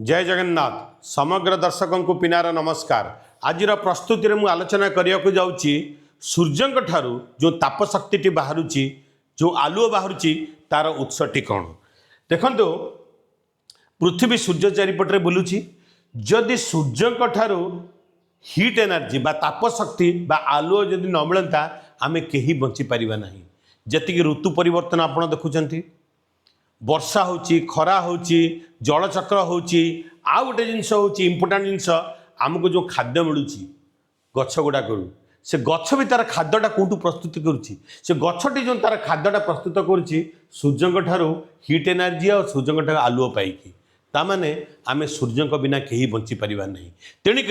जय जगन्नाथ समग्र दर्शकों को पिनार नमस्कार। आज प्रस्तुति में मुझे आलोचना करने को जाऊँगी सूर्य ठारू जो तापशक्ति बाहर जो आलुओ बाहर तार उत्सटी कौन देखु पृथ्वी सूर्य चारिपटे बुलूची जदि सूर्य ठारू हिट एनर्जी बा तापशक्ति बा आलुओ जदि न मिलता आमे कहीं बंची पारिबा नहीं। जतिक ऋतु परिवर्तन आपण देखुंत वर्षा होची खरा होची जलचक्र होची आ गोटे जिनस होची इम्पोर्टाट जिनस आमको जो खाद्य मिलूची गछ गुड़ा करू से गछ भी तार खाद्यटा कौटू प्रस्तुत करुच्ची से गछटी जो तार खाद्यटा प्रस्तुत करुच्ची सूर्य ठारू हिट एनर्जी और सूर्य ठारू आलुओ पाइकी तामाने आमे सूर्य बिना कहीं बंची पारिबा नहीं। तेणुक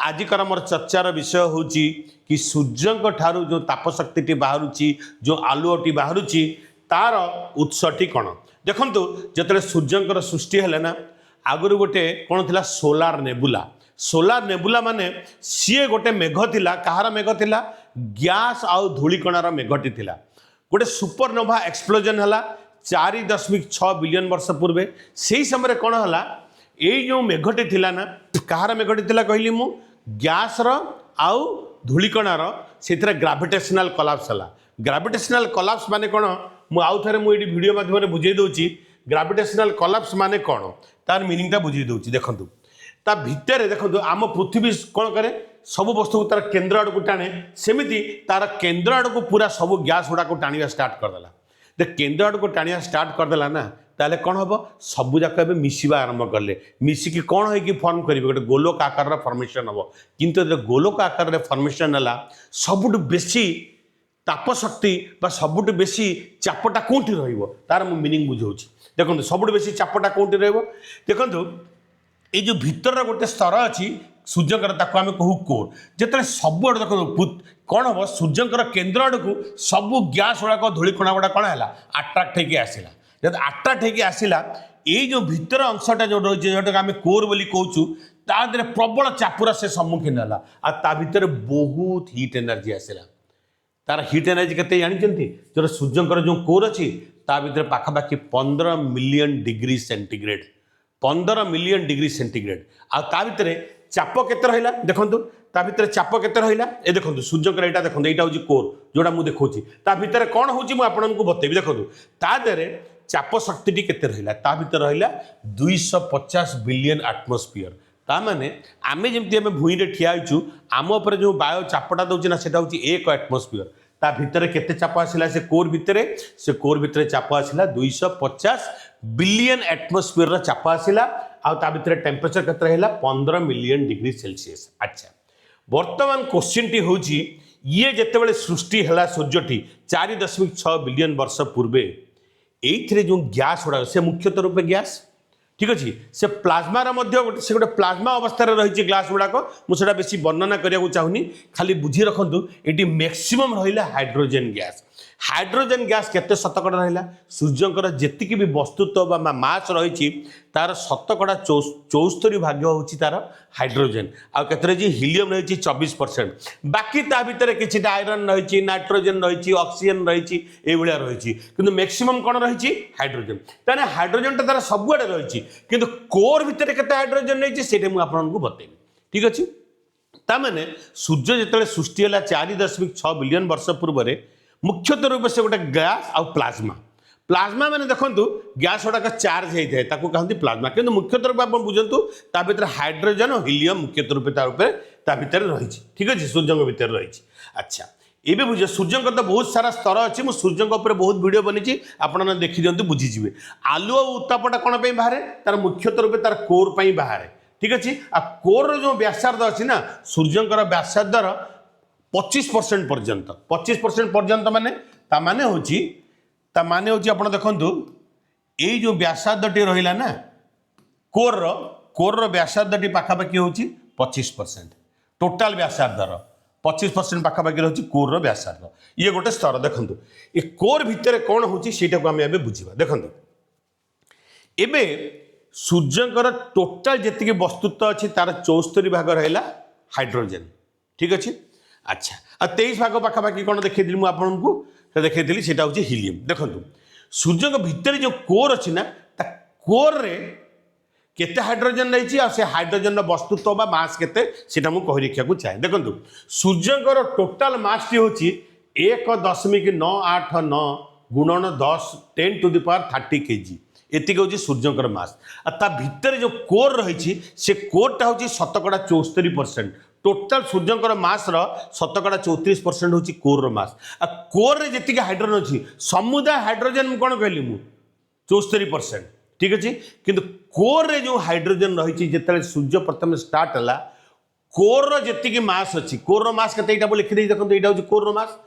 आजिकर मोर चर्चार विषय होची कि सूर्य ठारू जो तापशक्ति बाहरुची जो आलुओटी बाहरुची तार उत्सटी कौन देखंतु जतले सूर्यंकर सृष्टि है ना आगुरी गोटे कौन थिला सोलार नेबुला माने सीए गोटे मेघ थिला कहार मेघ थिला गैस आउ धूलिकणार मेघटी थिला गोटे सुपरनोवा एक्सप्लोजन हला 4.6 बिलियन वर्ष पूर्वे से समय कौन है यही जो मेघटी थिला ना कहार मेघटी थिला कहली मु गैस आउ धूलिकणार से ग्राविटेशनल कोलैप्स हला। ग्राविटेशनल कोलैप्स माने कौन मु आउ थे मुझे वीडियो माध्यम बुझे दूसरी ग्राविटेशनल कोलैप्स माने कौन तार मीनिंगटा बुझे दूसरी देखो ता भितर देखो आम पृथ्वी कौन करे सब वस्तु को तार केन्द्र आड़ को टाणे सेमिति तार केन्द्र आड़ को पूरा सब गैस गुड़ा को टाणिया स्टार्ट करदेला केन्द्र आड़ को टाणिया स्टार्ट करदेला ना ताले कौन हम सबूक ए मिसवा आरंभ कले मिसिकी कौन हो फर्म करेंगे गोटे गोलोक आकार फर्मेसन हम किंतु गोलोक आकार फर्मेसन है सबुठ बेसी तापशक्ति सबुठ बेसी चापटा कौटी तार मु मीनिंग बुझाऊँ देखो सबुठ बेसी चापटा कौटी देखो ये जो भीतर गोटे स्तर अच्छी सूर्यकर आम कहू कोर जिते सबुआड़ देखो कौन हम सूर्यकर केन्द्र आड़ को सबू गैस गुड़ाक धूलिकणा गुड़ा कौन है आट्राक्ट होकर आसला जब आट्राक्ट होकर आसला ये जो भीतर अंशटा जो रही है जोटा आम कोर बोली कहूँ तादे प्रबल चापुरा से सम्मुखीन है आ भीतर बहुत हिट एनर्जी आसला तार हिट एनर्जी के जानते जो सूर्यकर जो कोर अच्छी भीतर पाखापाखि 15 million degree centigrade 15 million degree centigrade आ भीतर चाप केते रहिला देखंतु ता भीतर चाप केते रहिला ए देखंतु सूर्यकर एटा देखंतु एटा होची कोर जोडा मु देखौची ता भीतर कोन होची मु आपनकु बतेबी देखंतु ता देरे चाप शक्ति केते रहिला ता भीतर रहिला 250 बिलियन एटमॉस्फेयर ता माने आमे जेमति आमे भूई रे ठिया होइछु आम ऊपर जो वायु चापटा दउची ना सेटा होची 1 एटमॉस्फेयर ता भीतर केते चाप आसिला से कोर भीतर चाप आसिला 250 बिलियन एटमॉस्फेयर चाप आसिला आ ता भीतर टेम्परेचर केते रहिला 15 मिलियन डिग्री सेल्सियस। अच्छा वर्तमान क्वेश्चन टी होची ये जेतेबेले सृष्टि हला सूर्यटी 4.6 बिलियन वर्ष पूर्वे एइथरे जो गैस उडा से मुख्यतः रूपे गैस ठीक अच्छे से प्लाज्मा गोटे से गोटे प्लाज्मा अवस्था रही ग्लास गुड़ाक मुझे बेसी वर्णना करने को चाहूनी खाली बुझी रखु ये मैक्सिमम रहा हाइड्रोजेन गैस केते शतकड़ा रहा सूर्यकर जी भी वस्तुत्व मास रही तार शतकड़ा 74 भाग हूँ तार हाइड्रोजेन आते हिलियम रही 24% बाकी ता भीतर किसी आयरन रही नाइट्रोजेन रही ऑक्सीजन रही रही कि मैक्सिमम कौन रही हाइड्रोजेन ताने हाइड्रोजेन तार सबुआड़े रही किंतु कोर भितर केते हाइड्रोजेन रही से मुझे बतेबी ठीक अच्छे ताने सूर्य जिते सृष्टि है 4.6 बिलियन वर्ष पूर्व मुख्यतः रूप से गोटे गैस आउ प्लाज्मा माने देखंतु गैस गुड़ाक चार्ज होता है कहते प्लाज्मा किंतु मुख्यतः रूप आप बुझंतु ता भीतर हाइड्रोजन और हिलियम मुख्यतः रूप ता भीतर रही ठीक अच्छे सूर्य भीतर रही। अच्छा ये बुझे सूर्य तो बहुत सारा स्तर अच्छी मुझे सूर्य बहुत वीडियो बनी आपने देखी दिखाँ बुझीजे आलुओ उत्तापटा कौन बाहर तार मुख्यतः रूप तार कोर बाहर ठीक अच्छे आ कोर जो व्यासार्ध अच्छी ना सूर्यकर व्यासार्धर 25% पर्यंत 25% पर्यंत माने हूँ आप देखु ये जो व्यासार्धटी रहा ना कोर व्यासार्धटी पाखापाखि हूँ 25% टोटाल व्यासार्धर 25% पाखापाखि रही कोर व्यासार्ध ये गोटे स्तर देखो ये कोर भितर कौन होटा आम ए बुझा देखो एबे सूर्यकर टोटाल जी वस्तुत्व अच्छी तार 74 भाग रहा हाइड्रोजेन ठीक अच्छे। अच्छा आ 23 भाग पाखापाखि कौन देखी मुझे आपको देखी से हूँ हिलियम देखो सूर्य भितर जो कोर अच्छी ना कोर रे केते हाइड्रोजन रही से हाइड्रोजन वस्तुत्व बा मास केते सेटा मु कहि रखिया को चाहे देखंतु सूर्यंकर टोटाल मास टी होची 1.989 गुणन 10 × 10⁻³ kg एतिक हूँ सूर्यंकर मास ता भितर जो कोर रही से कोरटा हूँ 74% टोटाल सूर्यंकर मास रो 34% हूँ कोर मास आ कोर रे जति हाइड्रोजन अच्छी समुदाय हाइड्रोजन मुझे कौन कहली मु 64% ठीक अच्छे किंतु कोर रे जो हाइड्रोजन रही जिते सूर्य प्रथम स्टार्ट है कोर जी मास अच्छी कोर मास के लिखिदे देखो यहाँ हूँ कोर मास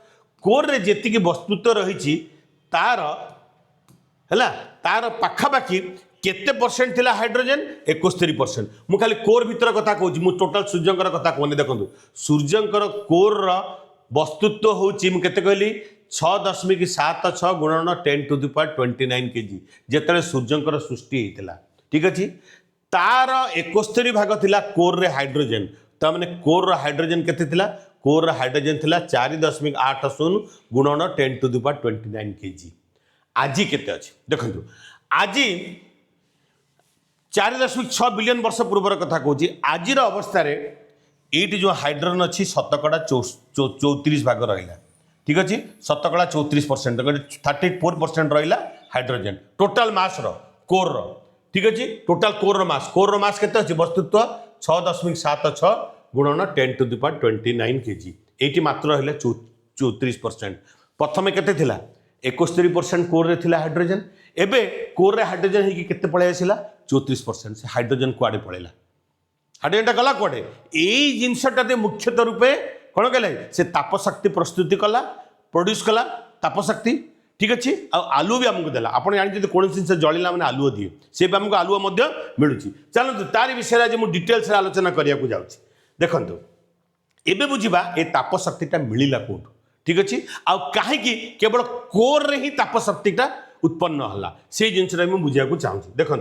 कोर रे जी वस्तुत्व रही तार है तार पखापाखि केते परसेंट थिला हाइड्रोजन 71%। मु खाली कोर भीतर कथा कहूँ मु टोटाल सूर्यंकर कथा कहूनी देखो सूर्यंकर कोर वस्तुत्व होची मु केते कहली 6.76 गुणन 10⁻29 kg जेतले सूर्यंकर सृष्टि होता ठीक अच्छे तार 71 भाग थिला कोर रे हाइड्रोजन तो मैंने कोर हाइड्रोजन केते थिला कोर हाइड्रोजन थिला 4.80 गुणन 10⁻29 kg आज केते अछि देखंतु आज 4.6 बिलियन वर्ष पूर्वर कथा कहूँ आज अवस्था ये जो हाइड्रोजन अच्छी 34 भाग रहा ठीक अच्छे 34% 34% रहा हाइड्रोजन टोटाल मास कोर ठीक अच्छे टोटाल कोर मास केते अछि वस्तुत्व 6.76 गुणन 10⁻29 kg ये मात्र रहा 34% प्रथम केते थिला 71% कोर रे थिला हाइड्रोजन एबे कोर रे हाइड्रोजन ही केते पळे आसिला 34% से हाइड्रोजन कुआडे पळेला हाइड्रोजन गला कुआडे एई जिनसटा दे मुख्यतः रूपे कोन कहले से ताप शक्ति प्रस्तुति कला प्रोड्यूस कला ताप शक्ति ठीक अच्छे आलू भी आमको देला आपण जानि कौन जिनस जलिला माने आलू दिए से भी आमको आलू मध्य मिलुची चलतु तार विषय आज मु डिटेल्स रे आलोचना करिया को जाउची देखंतु एबे बुझिबा ए ताप शक्तिटा मिलिला कोठु ठीक अच्छे आ कहीं केवल कोर रे ही ताप शक्तिटा उत्पन्न हला से जिनसटा मु बुझिया को चाहूँ देखो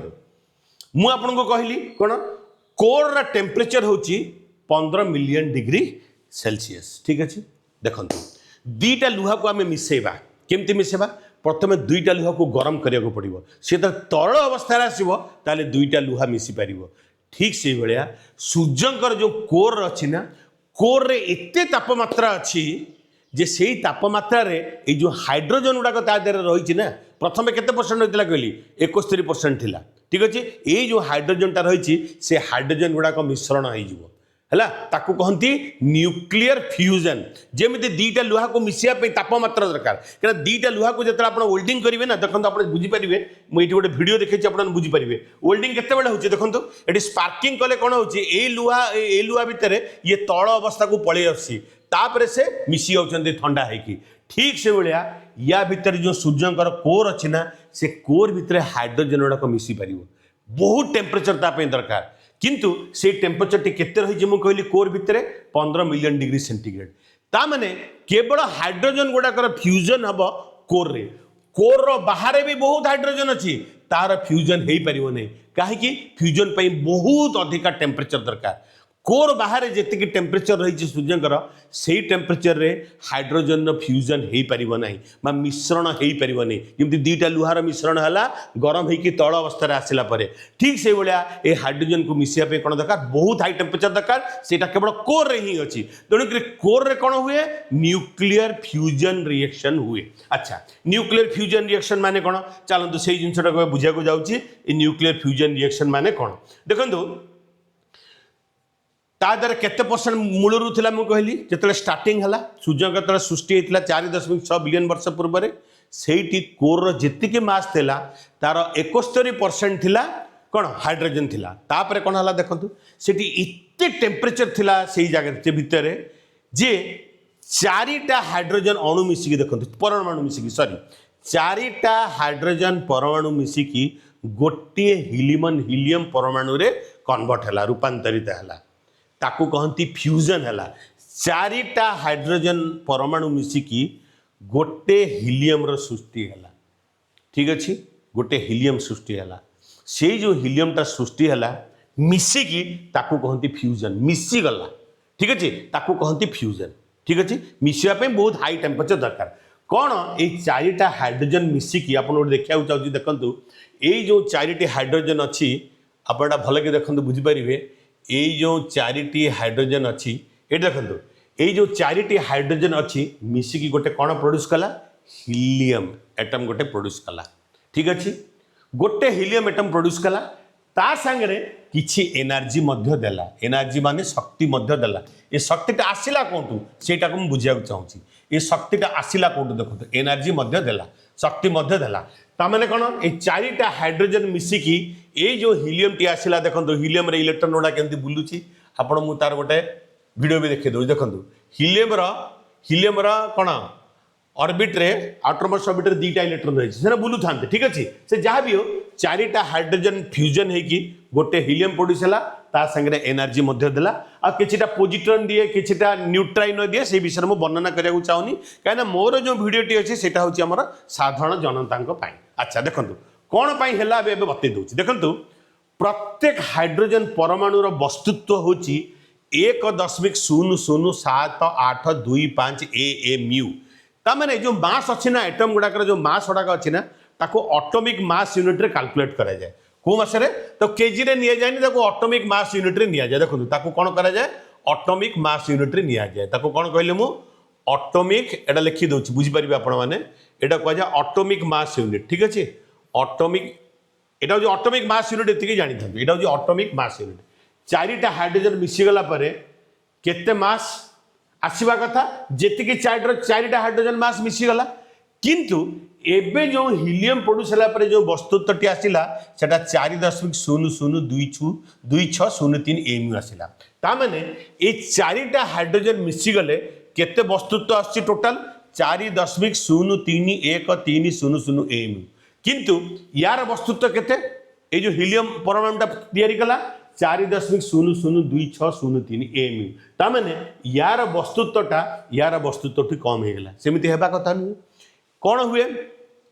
मु आपको कहली कौन कोर टेम्परेचर हूँ 15 मिलियन डिग्री सेल्सियस ठीक अच्छे देखो दुईटा लुहा को आम मिसेबा केमती मिसेबा प्रथम दुईटा लुहा को गरम करने को पड़ो सी तरल अवस्था आसो ताले दुईटा लुहा मिसी पार ठीक से भाया सूर्यंकर जो कोर अच्छी ना कोर रे एते तापमात्रा अच्छी जे से तापमात्रा रे ये जो हाइड्रोजन गुड़ाक रही ना प्रथम केते परसेंट होता कहली 71% थिला ठीक अच्छे ये जो हाइड्रोजन टा रही से हाइड्रोजन गुड़ाक मिश्रण हो ताकू कहती न्यूक्लियर फ्यूजन जमी दीटा लुहा को मिसिया तापमात्रा दरकार क्या दीटा लुहा को जो आप वेल्डिंग करेंगे ना देखो आप बुझीपारे मुझे गोटे भिडियो देखी आप बुझीपारे वेल्डिंग केत होती देखो ये स्पार्किंग कले कौन हो लुहा भितर ये तल अवस्था को पलि आसी तापर से मिसी जाती ठंडा है ठीक से भाया या भितर जो सूर्यंकर कोर अच्छी ना से कोर भितर हाइड्रोजन गुड़ाक मिसी पार बहुत टेम्परेचर ताप दरकार किंतु से टेम्परेचर टी केते रही मुझे कहली कोर भितर 15 मिलियन डिग्री सेंटीग्रेड ता माने केवल हाइड्रोजन गुड़ाकर फ्यूजन हम कोर रे कोर बाहर भी बहुत हाइड्रोजन अच्छी तार फ्यूजन हो पार नहीं कहीं फ्यूजन बहुत अधिका टेम्परेचर दरकार कोर बाहर जी टेम्परेचर रही सूर्यंकर से टेम्परेचर रे हाइड्रोजन फ्यूजन हो पार ना मिश्रण हो पार नहीं जमी दुईटा लुहार मिश्रण है गरम हो तल अवस्था आसला ठीक से भाया ये हाइड्रोजन को मिसाई कौन दरकार बहुत हाई टेम्परेचर दरकार से केवल कोर रे ही अच्छी तेणुक कोर रे कौन हुए न्यूक्लियर फ्यूजन रिएक्शन हुए अच्छा न्यूक्लियर फ्यूजन रिएक्शन माने कौन चलते से जिनसा बुझा जाऊँगी न्यूक्लियर फ्यूजन रिएक्शन माने कौन देखो तादर केते परसेंट मूलरू थिला मु कहली जेतले स्टार्टिंग हला सूर्यंकर सृष्टि होता 4.6 बिलियन वर्ष पूर्व से कोर जेतिके मास थिला तार 71% थिला कौन हाइड्रोजन थिला तापर कौन हला देखंतु सेठी इत्ते टेम्परेचर थिला सेही जगह भितर जे चारिटा हाइड्रोजन अणु मिसिकी देखंतु परमाणु मिसिकी सॉरी चारिटा हाइड्रोजन परमाणु मिसिकी गोटे हीलियम परमाणु रे कन्वर्ट हला रूपांतरित हला ताकू कहती फ्यूजन है चारिटा हाइड्रोजन परमाणु मिसिकी गोटे हीलियम रो सृष्टि है ठीक अच्छे गोटे हीलियम सृष्टि है से जो हीलियमटा सृष्टि है मिसिकी ताकू कहती फ्यूजन मिसीगला ठीक अच्छे ताकू कहती फ्यूजन ठीक अच्छे मिसापे बहुत हाई टेम्परेचर दरकार कौन ये चारिटा हाइड्रोजन मिसिकी आप देखा चाहिए देखूँ ये जो चारिटी हाइड्रोजन अच्छी आप भल कि देखते बुझीपारे यही जो चारिटी हाइड्रोजेन अच्छी ये देखो यही जो चारिटी हाइड्रोजेन अच्छी मिसिकी गोटे कौन प्रोड्यूस कला हीलियम एटम गोटे प्रोड्यूस कला ठीक अच्छे गोटे हीलियम एटम प्रोड्यूस कला ता सांगरे किछि एनर्जी मध्य देला एनर्जी माने शक्ति मध्य देला ये शक्तिटा आसिला कोठू सेटा को बुझिया चाहूँगी ये शक्तिटा आसिला कोठू देखो एनर्जी मध्य देला शक्ति मध्य देला ता माने कोन ए चारिटा हाइड्रोजन मिसिकी ये जो हीलियम टी आसिला देखो हीलियम रे इलेक्ट्रॉन गुडा केमती बुलुची आपण मु तार गोटे वीडियो भी देखि दो देखो हीलियम रा कोन ऑर्बिट रे आउटरमोस्ट ऑर्बिट रे दीटा इलेक्ट्रॉन रही से बुलू था ठीक अच्छे से जहाँ भी हो चारिटा हाइड्रोजन फ्यूजन होगी गोटे हीलियम प्रोड्यूस है ता संगे एनर्जी मध्य देला आ किछिटा पॉजिट्रॉन दिए किछिटा न्यूट्राइन दिए से विषय में वर्णना करने चाहूनी कहीं मोर जो वीडियोटी अच्छे से हूँ आम साधारण जनता अच्छा देखो कौन पाई है बतई दूसरी देखो प्रत्येक हाइड्रोजन परमाणुर वस्तुत्व हूँ 1.007825 AMU ताने जो मास अच्छी ना एटम गुड़ाक जो मास गुड़ाक अच्छी ना ताको ऑटोमिक मास यूनिट रे कैलकुलेट करा जाए को मासरे तो केजी रे निया जाए ताको ऑटोमिक मास यूनिट रे निया जाए देखो ताको कौन करा जाए ऑटोमिक मास यूनिट रे निया जाए ताको कौन कहले मु ऑटोमिक एटा लिखि दउची बुझी परिबे आपण माने एटा कह जाए ऑटोमिक मास यूनिट ठीक अछि ऑटोमिक एटा जो ऑटोमिक मास यूनिट एतिकी जानि थबे एटा जो ऑटोमिक मास यूनिट चारिटा हाइड्रोजन मिसी गला परे केते मास आसवा कथा जी चारिटा हाइड्रोजन मास मिसीगला किंतु एबे जो हीलियम प्रोड्यूस है जो वस्तुत्वटी आसला से 4.002603 AMU आसला ताने ये चारिटा हाइड्रोजन मिसीगले केते वस्तुत्व आसी टोटाल 4.03130 AMU किंतु यार वस्तुत्व केते ये जो हीलियम परमाणुटा तैयारी कला 4.00263 AMU ताने यार वस्तुत्व कम हो गला सेमती हेबा कथा नुहे कौन हुए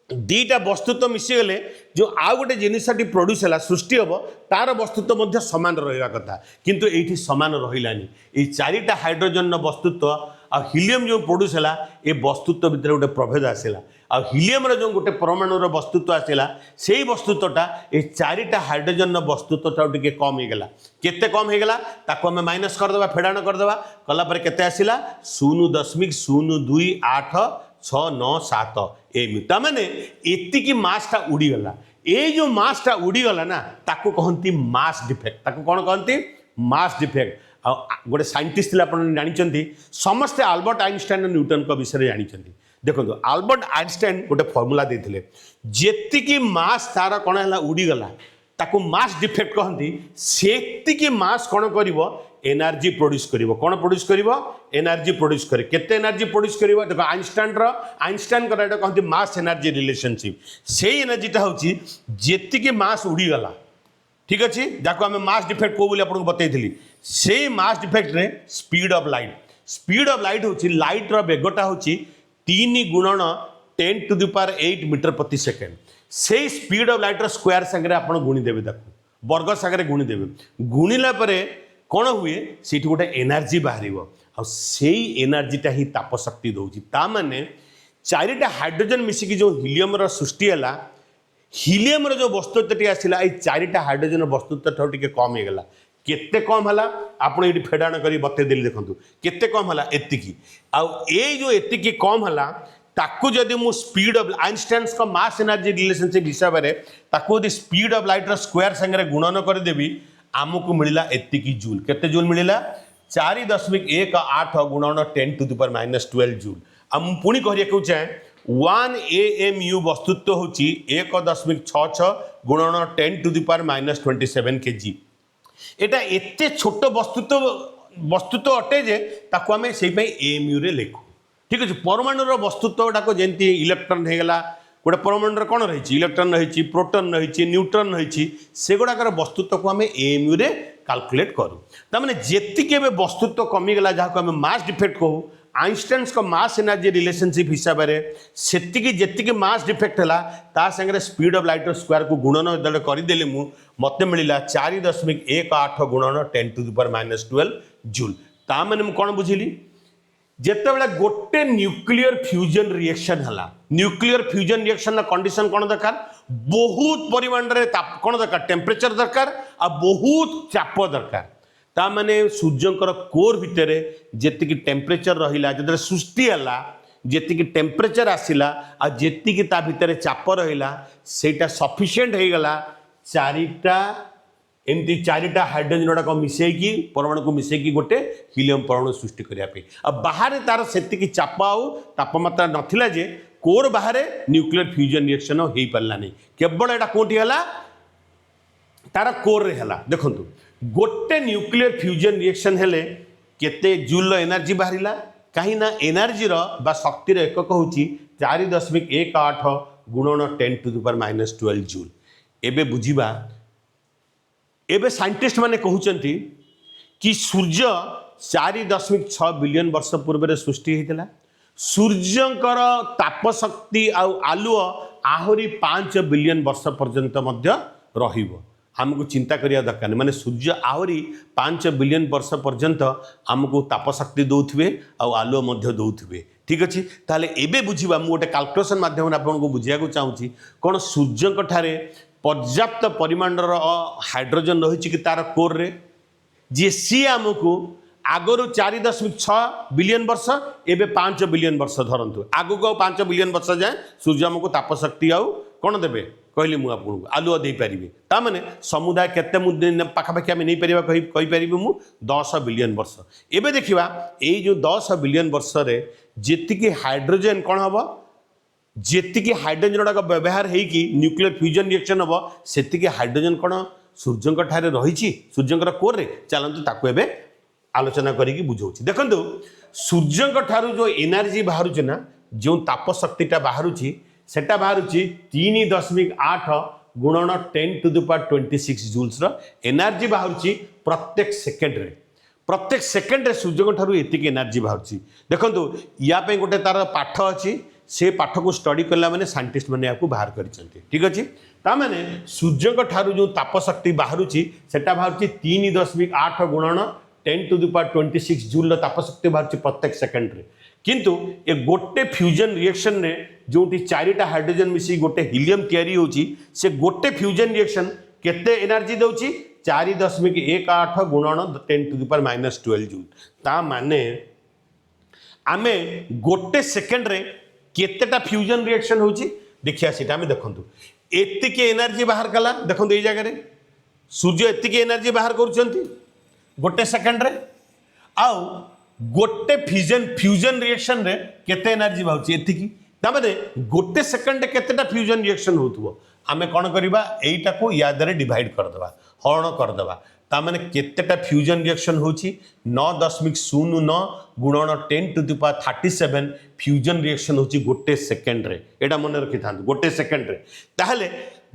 दीटा वस्तुत्व मिसीगले जो आउ गोटे जिनसटी प्रोड्यूस है सृष्टि हम तार वस्तुत्व मध्य समान रहा कथा किंतु ये समान रहिलानी ये चारिटा हाइड्रोजन वस्तुत्व आ हीलियम जो प्रोड्यूस है ये वस्तुत्व भितर गोटे प्रभेद आसला आ हीलियम जो गोटे परमाणुर वस्तुत्व आसला से वस्तुत्वटा ये चारिटा हाइड्रोजन वस्तुत्वटा टिके कम हो गला केते कम हो गला ताको हमें माइनस करदेबा फेडाण करदेबा कला पर केते आसिला 0.02867 AMU ताने एतिकी मासटा उड़ीगला ये जो मासटा उड़ीगला ना ताको कहती मास डिफेक्ट ताको कौन कहती मास डिफेक्ट गोटे साइंटिस्ट जानी समस्ते आल्बर्ट आइंस्टाइन न्यूटन को विषय जानी देखो आल्बर्ट आइंस्टाइन गोटे फर्मूला देते जेतिकी मास तार कौन है उड़ीगला ताको मास डिफेक्ट कहती सेतिकी मास कौन करिवो एनर्जी प्रोड्यूस करिवो कौन प्रोड्यूस करिवो एनर्जी प्रोड्यूस करे केते एनर्जी प्रोड्यूस करिवो देखो आइंस्टाइन को कहते मास एनर्जी रिलेशनशिप से एनर्जीटा होची जेतिकी मास उड़ीगला ठीक अच्छे जाको आम मास डिफेक्ट को बोली आपको बतई से मास डिफेक्ट रे स्पीड ऑफ लाइट हूँ लाइट वेगटा हूँ 3 गुणन 10⁸ मीटर प्रति सेकेंड से स्पीड ऑफ लाइट स्क्वायर संगे आप गुणीदेवे वर्ग सागर गुणीदेवे गुणिला कौन हुए से गोटे एनर्जी बाहर आई एनर्जीटा ही ताप शक्ति दौर ताने चारिटा हाइड्रोजन मिसिकी जो हीलियम सृष्टि है हीलियम जो वस्तुत्वटी आसला ये चारिटा हाइड्रोजन वस्तुत्व टे कम हो गला केते कम है आपड़ ये फेडाण कर बतईदेली देखो केते कम है एतिकी जो एतिकी कम है ताकू जदि मु स्पीड ऑफ आइंस्टाइन का मास एनर्जी रिलेशनशिप हिसाब से ताकू यदि स्पीड ऑफ लाइट स्क्वायर संगे गुणन करदेवी आमको मिलला एतिकी जूल केते जूल मिलला 4.18 गुणन 10⁻12 जूल पुणी कहू चाहे 1 AMU वस्तुत्व हूँ 1.66 गुणन 10⁻27 kg एटा एते छोट वस्तुत्व अटे जे ताको आमे सेई पई AMU रे लिखू ठीक अच्छे परमाणुर वस्तुत्वटा को जमी इलेक्ट्रॉन होगा गोटे परमाणुर कौन रही इलेक्ट्रॉन रही प्रोटॉन रही न्यूट्रॉन रही से गुड़ाकर वस्तुत्व को आम AMU रे कैलकुलेट करूँ ताने जी वस्तुत्व कमीगला जहाँ को आम मास डिफेक्ट कहू आइंस्टाइन का मास एनर्जी रिलेशनशिप हिसाब से जी मास डिफेक्ट है ता संगे स्पीड ऑफ लाइट स्क्वायर को गुणन जो करदेली मत मिलला 4.18 गुणन 10⁻12 जूल ताने मुझे कौन बुझिली जितेबाला गोटे न्यूक्लियर फ्यूजन रिएक्शन है न्यूक्लियर फ्यूजन रिएक्शन कंडीशन कौन दरकार बहुत परिमाण में कौन दरकार टेम्परेचर दरकार आ आ बहुत चाप दरकार ता माने सूर्यंकर कोर भितर जेतिकी टेम्परेचर रहिला जदरे सृष्टि हला जेतिकी टेम्परेचर आसिला आ जेतिकी ता भितर चाप रहिला सेटा सफिशिएंट हो गला चारिटा एमती चारिटा हाइड्रोजन गुड़ाक मिसेकी परमाणु को मिसेकी गोटे हीलियम परमाणु सृष्टि करने बाहर तार से चाप आउ तापमात्रा नथिला जे कोर बाहर न्यूक्लियर फ्यूजन रिएक्शन हो पारा नहीं केवल एटा कोठी हला तार कोर रे हला देखंतु गोटे न्यूक्लियर फ्यूजन रिएक्शन हेले केते जूल एनर्जी बाहरिला कहीं ना एनर्जी बा शक्तिर एकक होची 4.18 गुणन 10⁻⁻12 जूल एबे बुझिबा एबे साइंटिस्ट माने कहउचंती कि सूर्य 4.6 बिलियन वर्ष पूर्व सृष्टि होता सूर्यंकर तापशक्ति आलुओ आहरी 5 बिलियन वर्ष पर्यंत रहिबो हमको चिंता करिया दरकार नहीं माने सूर्य आहरी 5 बिलियन वर्ष पर्यंत आमको तापशक्ति दौथे आलुओ मध्य दौथे ठीक अच्छे ताहले एबे बुझिबा मु गोटे कैलकुलेशन माध्यम आपको बुझाइया चाहूँगी कौन सूर्यंक ठारे पर्याप्त परिमाणर हाइड्रोजन रही कि तार कोर रे जी सी आमको आगरू 4.6 बिलियन वर्ष एवं 5 बिलियन वर्ष धरतु आग को 5 बिलियन वर्ष जाए सूर्य आमको तापशक्ति आउ कौन देवे कहली मुझे आपको आलुओ दे पारि ताने समुदाय केते पाखापाखि आम नहीं पार मु 10 बिलियन वर्ष एवं देखा यही जो 10 बिलियन वर्ष जी हाइड्रोजन कौन हम जेतिकी हाइड्रोजन गुड़ाक व्यवहार होगी न्यूक्लियर फ्यूजन रिएक्शन हम से हाइड्रोजन कौन सूर्यंक ठारे रही सूर्यंकर कोर रे चलतु ताकू एबे आलोचना करी बुझाऊँ देखो सूर्यंक ठारू जो एनर्जी बाहर ना जो तापशक्तिटा बाहर सेटा बाहर 3.8 गुणन 10⁻26 जूल्स एनर्जी बाहर प्रत्येक सेकेंड रे सूर्यंक ठारू एतिक एनर्जी बाहर देखो या गोटे तार पाठ अच्छी से पाठ को स्टडी कला मैंने साइंटिस्ट मैंने आपको बाहर करछन्ती ठीक अच्छे ताने सूर्यंक ठारू जो तापशक्ति बाहर सेटा बाहर 3.8 गुणन 10⁻26 जूल तापशक्ति बाहर प्रत्येक सेकेंड रे किंतु ए गोटे फ्यूजन रिएक्शन रे जो 4टा हाइड्रोजन मिसी गोटे हीलियम तैयारी होची से गोटे फ्यूजन रिएक्शन केते एनर्जी दउची 4.18 गुणन 10⁻⁻12 जूल ता माने आमे गोटे सेकेंड रे केतेटा फ्यूजन रिएक्शन होची देखिया सेटा आमे देखंतु एतिक एनर्जी बाहर कला देखंतु ए जगह रे सूर्य एतिक एनर्जी बाहर करूचंती गोटे सेकेंड रे आउ गोटे फ्यूजन रिएक्शन रे केते एनर्जी बाहुची एतिकी तामे गोटे सेकेंड केतेटा फ्यूजन रिएक्शन होतुबो आमे कोन करिबा एईटा को या द्वारा डिवाइड कर देबा हरण कर देबा तामे केतेटा फ्यूजन रिएक्शन होची 9.09 गुणन 10⁻37 फ्यूजन रिएक्शन होची गोटे सेकेंड रे एटा मन रखि थांतु गोटे सेकेंड रे ताहले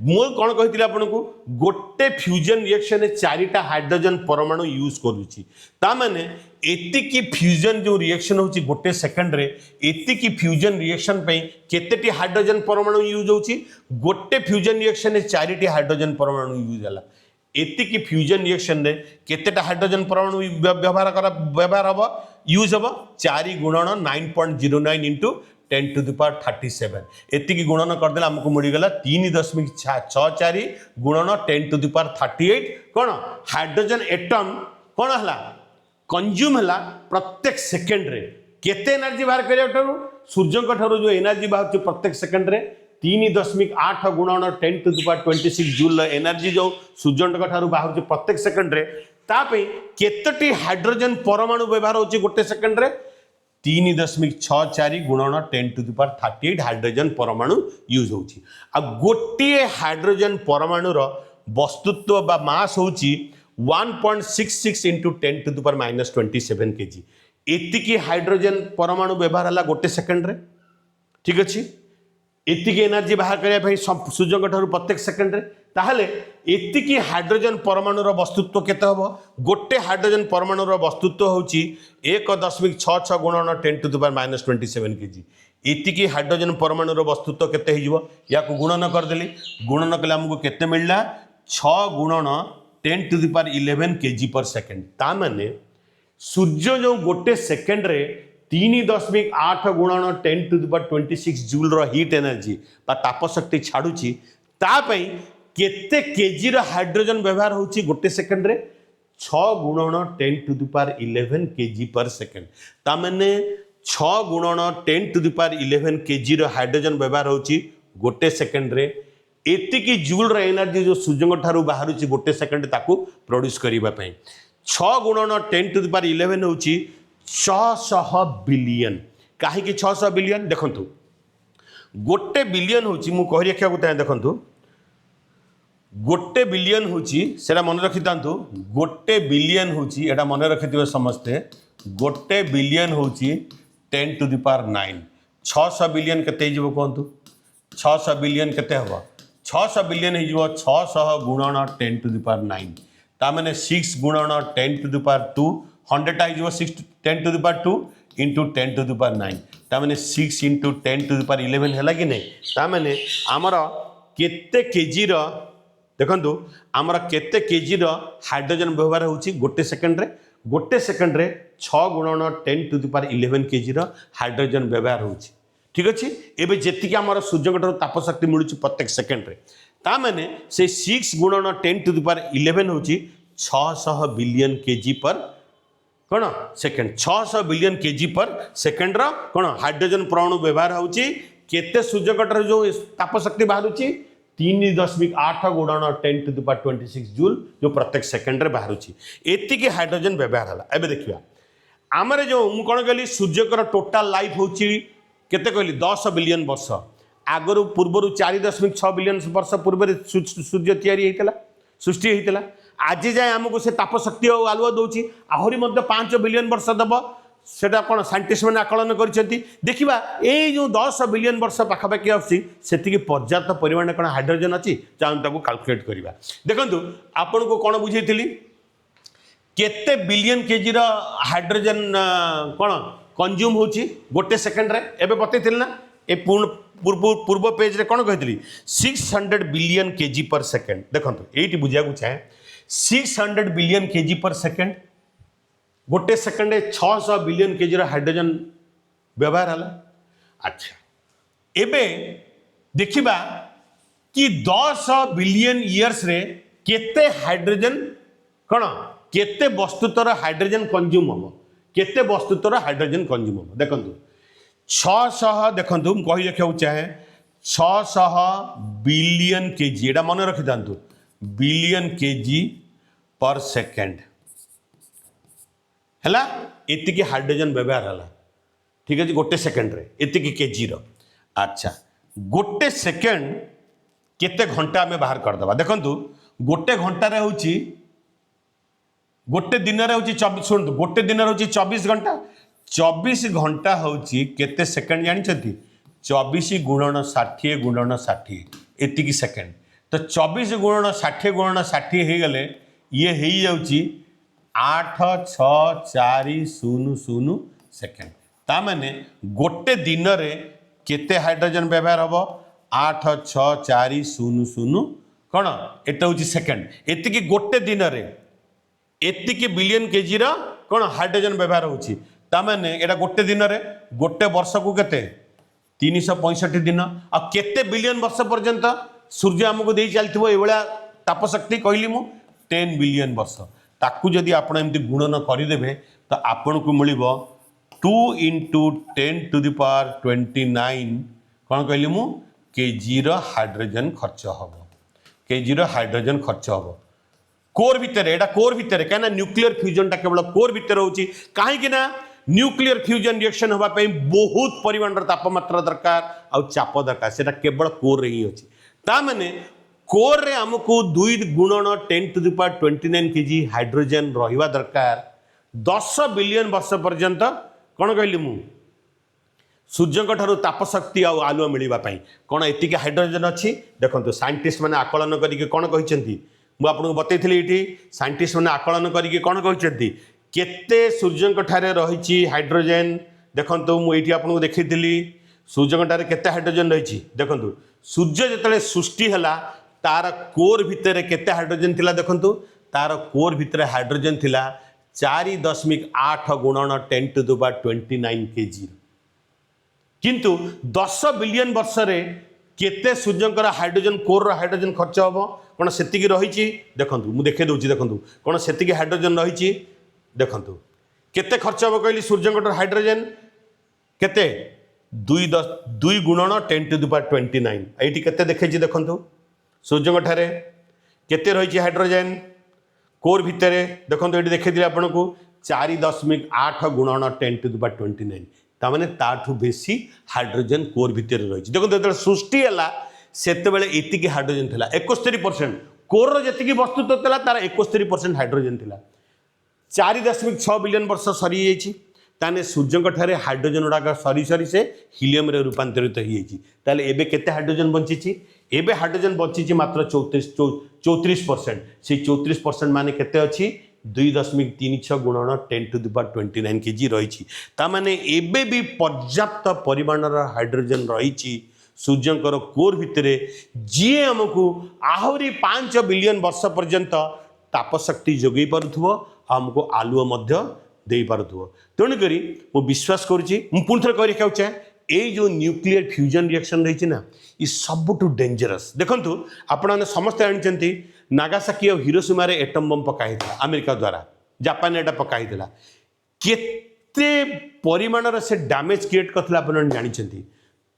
मु कौन कही आपको गोटे फ्यूजन रिएक्शन में 4टा हाइड्रोजन परमाणु यूज करुच्ची ताने एतिकी फ्यूजन जो रिएक्शन होची गोटे सेकेंड रे एतिकी फ्यूजन रिएक्शन पे केतेटी हाइड्रोजन परमाणु यूज होची गोटे फ्यूजन रिएक्शन में 4टी हाइड्रोजन परमाणु यूज होला एतिकी फ्यूजन रिएक्शन रे केतेटा हाइड्रोजन परमाणु व्यवहार हम यूज हम 4 गुणन 9.09 इंटू 10⁻37 एतिकी गुणन करदे आमको मिलगला 3.64 गुणन 10⁻38 कौन हाइड्रोजन एटम कौन है कंज्यूम है प्रत्येक सेकेंड रे केते एनर्जी बाहर कर सूर्यंक ठारू जो एनर्जी बाहर प्रत्येक सेकेंड रे 3.8 गुणन 10⁻26 जूल एनर्जी जो सूर्यंक ठारू बाहर प्रत्येक सेकेंड रे तापे केतटी हाइड्रोजन परमाणु व्यवहार होची गोटे सेकेंड रे 3.64 गुणन 10⁻38 हाइड्रोजन परमाणु यूज होची आ गोटे हाइड्रोजन परमाणुर वस्तुत्व बा मास होची 1.66 इंटू 10⁻⁻27 केजी एतिकी हाइड्रोजन परमाणु व्यवहार है गोटे सेकेंड रे ठीक अच्छे एतिकी एनर्जी बाहर करने सूर्यंक ठारू प्रत्येक सेकेंड रे ताहले एतिकी हाइड्रोजन परमाणुर वस्तुत्व केते हबो गोटे हाइड्रोजन परमाणुर वस्तुत्व होची 1.66 गुणन 10⁻⁻27 केजी एतिकी हाइड्रोजन परमाणुर वस्तुत्व केते हिजबो याको गुणन करदेली गुणन कले हमको केते मिलला 6 गुणन 10⁻11 केजी पर सेकेंड ता माने सूर्य जो गोटे सेकेंड रे 3.8 गुणन 10⁻26 जूल हीट एनर्जी बा तापशक्ति छाड़ुची तापई केते केजी रो हाइड्रोजन व्यवहार होची गोटे सेकंड रे 6 गुणन 10 to the power 11 kg per second ता माने 6 गुणन 10 टू द पावर 11 केजी रो हाइड्रोजन व्यवहार होची गोटे सेकंड रे एतिकी जूल रो एनर्जी जो सूर्य ठारू बाहरुची गोटे सेकंड ताकू प्रोड्यूस करिबा पई 6 गुणन 10 टू द पावर 11 होची 600 बिलियन काहे कि 600 बिलियन देखंतु गोटे बिलियन होची मु कहि रखिया को देखंतु गोटे बिलियन होची सेटा मन रखि तांतु गोटे बिलियन होची एटा मन रखिथिबे समस्ते गोटे बिलियन होची 10 टू द पावर 9 600 बिलियन केते हिजबो कोंतु 600 बिलियन केते हबो 600 बिलियन हिजबो 600 गुणन 10 टू द पावर 9 ता माने 6 गुणन 10 टू द पावर 2 100 हिजबो 6 10 टू द पावर 2 इंटू 10 टू द पावर 9 ता माने 6 इंटू 10 टू द पावर 11 हैला कि नै ता माने हमर केते केजी रो देखंतु आमर केते केजी रो हाइड्रोजन व्यवहार होची गोटे सेकंड रे 6 गुणन 10 टू द पावर 11 केजी रो हाइड्रोजन व्यवहार होची ठीक अछि एबे जेति कि आमर सूर्य ठारू ताप शक्ति मिलुची प्रत्येक सेकंड रे ता माने से 6 गुणन 10 टू द पावर 11 होची 600 बिलियन केजी पर कौन second 600 billion KG per second row कौन हाइड्रोजन परमाणु व्यवहार होची केते सूर्य ठारू जो ताप शक्ति बाहरुची 3.8 गुणन 10 टू द पावर 26 जूल जो प्रत्येक सेकंड रे बाहरुची एतिकी हाइड्रोजन व्यवहार हला एबे देखिबा हमरे जो मु कोन कहली सूर्य कर टोटल लाइफ होची केते कहली 10 बिलियन वर्ष आगरु पूर्वरु 4.6 बिलियन वर्ष पूर्व सूर्य तैयारी हेतला सृष्टि हेतला आज जाए हमको से ताप शक्ति और आलुआ दौची आहरी मध्य 5 बिलियन वर्ष दब सेटा कौन साइंटिस्ट मैंने आकलन करछंती देखिबा ए जो 10 बिलियन वर्ष पाखापाखि आसी सेतिकी पर्याप्त परिमाण कौन हाइड्रोजन अच्छी चाहूँ ताको कैलकुलेट करवा देखंतु आपन को कौन बुझेइथिली केते बिलियन केजी रो हाइड्रोजन कौन कंज्यूम होची गोटे सेकंड रे एबे बतैथिल ना ए पूर्व पेज रे कौन कहितली 600 बिलियन केजी पर सेकंड देखंतु एठी बुझिया को चाहे 600 बिलियन केजी पर सेकंड गोटे सेकंड 600 बिलियन केजी हाइड्रोजन व्यवहार है अच्छा एबे देखिबा कि 10 बिलियन इयर्स रे केते हाइड्रोजन कौन केते वस्तुतर हाइड्रोजन कंज्यूम हम केते वस्तुतर हाइड्रोजन कंज्यूम हम देखंतु 600 देखंतु हम कहि रखिया चाहे 600 बिलियन केजी एटा मन रखि दांतु बिलियन केजी पर सेकंड हैला एतिकी हाइड्रोजन व्यवहार हला ठीक है गोटे सेकंड रे एतिकी केजी रो अच्छा गोटे सेकंड केते घंटा में बाहर कर दबा देखंतु गोटे घंटा रे होची गोटे दिन रे होची 24 सुनतु गोटे दिन रे होची 24 घंटा 24 घंटा होची केते सेकंड जानि छथि 24 गुणन 60 गुणन 60 एतिकी सेकंड तो 24 गुणन 60 गुणन 60 हे गले ये हे जाउची 864000 सेकेंड ता माने गोटे दिन रे केते हाइड्रोजन व्यवहार हबो 864000 कौन एटा होची सेकेंड एतिकी गोटे दिन रे एतिकी बिलियन केजी रा कौन हाइड्रोजन व्यवहार होची ता माने एटा गोटे दिन रे गोटे वर्ष को केते 365 दिन आ केते बिलियन वर्ष पर्यंत सूर्य हमको दे चलथिबो एवळा ताप शक्ति कहली मु 10 बिलियन वर्ष ताकू जदि आपण एमती गुणन करदेवे तो आपन को मिल 2 इंटू 10 टू द पावर 29 कौन कहली मु केजी रो हाइड्रोजन खर्च हम केजी रो हाइड्रोजन खर्च हम कोर भितर एटा कोर भितर कहीं न्यूक्लियर फ्यूजन टा केवल कोर भितर होची कहीं न्यूक्लियर फ्यूजन रिएक्शन होगा बहुत परिमाण तापमात्रा दरकार आ चाप दरकार सेटा केवल कोर रे ही अछि ता माने कोर रे हमको 2 गुणन 10 to the power 29 KG hydrogen रहिबा दरकार 10 बिलियन वर्ष पर्यंत कौन कहली मु सूर्य ठारू ताप शक्ति आ आलुआ मिलवा कौन एतिक हाइड्रोजन अच्छी देखो साइंटिस्ट मैंने आकलन करके कौन कहते मुझे आपको बतई ये साइंटिस्ट मैंने आकलन करके कौन कहते केते सूर्य ठारे रही हाइड्रोजन देखो मुझे आपको देखी सूर्य ठारे केते हाइड्रोजन रही देखो सूर्य जिते सृष्टि है तार कोर भितर केते हाइड्रोजन थिला देखंतु तार कोर भितर हाइड्रोजन थिला 4.8 गुणन 10 टू द पावर 29 केजी किंतु 10 बिलियन वर्ष रे केते सूर्यंकर हाइड्रोजन कोर हाइड्रोजन खर्च हम कौन से रही देखूँ मुझे देखे दूसरी देखूँ कौन से हाइड्रोजन रही देखूँ केते खर्च हम कहली सूर्यंकर हाइड्रोजन केते 2 गुणन 10⁻29 ये केते देखे देखूँ सूर्यंक ठारे केते रही हाइड्रोजन कोर भितर देखो ये देखी आपन को 4.8 गुणन 10⁻29 ताने ताठू बेसी हाइड्रोजन कोर भितर रही देखो जो सृष्टि है से ये हाइड्रोजन था 71% कोर जी वस्तुत्व था तार 71% हाइड्रोजन था 4.6 बिलियन वर्ष सरी ताने सूर्यंक ठारे हाइड्रोजन गुड़ाक सरी सरी से हिलियम रे रूपांतरित हो एबे केते हाइड्रोजन बंची एबे हाइड्रोजन बंची मात्र 34% से 34% माने केते अच्छी 2.36 गुणन 10⁻29 kg रही ताने एबे भी पर्याप्त परिमाणर हाइड्रोजन रही सूर्यंकर कोर भितर जी आमको आहरी 5 बिलियन वर्ष पर्यंत तापशक्ति जोगई पारुथबो आमको आलुओ मध्य दे पारुथबो तेणुक मु विश्वास करुच्ची पुणी थे कह रखा चाहे ये जो न्यूक्लियर फ्यूजन रिएक्शन रही ना ये सबुठु डेंजरस देखंतु आपण समस्ते जानते नागासाकी और हिरोशिमा रे एटम बम पकाई अमेरिका द्वारा जापान एटा पकाई केते परिमाणर से डैमेज क्रिएट करथिला आपण जानते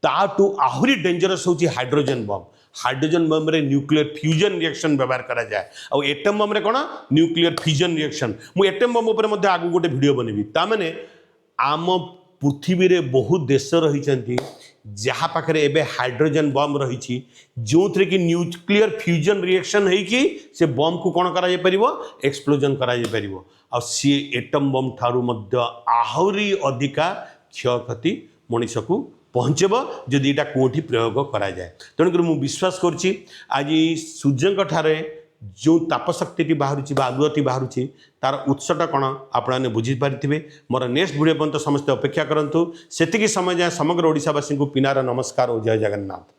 ताटू आहुरी डेंजरस होची हाइड्रोजन बम रे न्यूक्लियर फ्यूजन रिएक्शन व्यवहार करा जाए और एटम बम रे कोन न्यूक्लियर फ्यूजन रिएक्शन मु एटम बम ऊपर मध्ये आगु गोटे वीडियो बनैबी ता माने आम पृथ्वी रे बहुत देश रही जहाँ पाखे एबे हाइड्रोजन बम रही जो थे कि न्यूक्लियर फ्यूजन रिएक्शन होगी से बम को कौन करा एक्सप्लोजन करा आ सी एटम बम ठारू मध्य आहरी अधिका क्षयक्षति मनीष को पहुँचब जदि यहाँ कौटी प्रयोग करा जाए तेणुक मुझे विश्वास करुच्ची आज सूर्यंक ठारे जो तापशक्ति बाहर आलुअती बाहर तार उत्सटा कौन आपने बुझीपारे मोर नेक्स्ट वीडियो पर्यंत समस्त अपेक्षा करूँ से समय जाए समग्र ओडिशावासी को पिनार नमस्कार और जय जगन्नाथ।